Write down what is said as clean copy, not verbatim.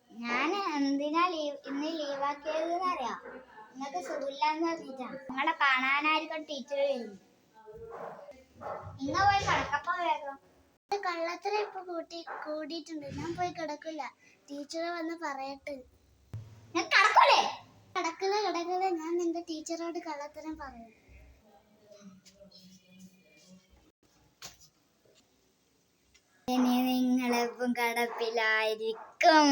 ഞാൻ എന്തിനാ ഇന്ന് ലീവാക്കിയത് അറിയാം? നിങ്ങൾക്ക് സുഖമില്ലാന്ന് പറഞ്ഞിട്ടാ. നിങ്ങളെ കാണാനായിരിക്കും ടീച്ചർ വരുന്നത്. ഇന്ന് പോയി കിടക്കപ്പോ വേഗം. കള്ളത്തരം ഇപ്പൊ കൂടിയിട്ടുണ്ട്. ഞാൻ പോയി കിടക്കില്ല. ടീച്ചർ വന്ന് പറയട്ടെ. ഞാൻ കിടക്കൂലേ? കിടക്കില്ല. ഞാൻ എന്റെ ടീച്ചറോട് കള്ളത്തരം പറയും. ഇനി നിങ്ങളെപ്പം കിടപ്പിലായിരിക്കും.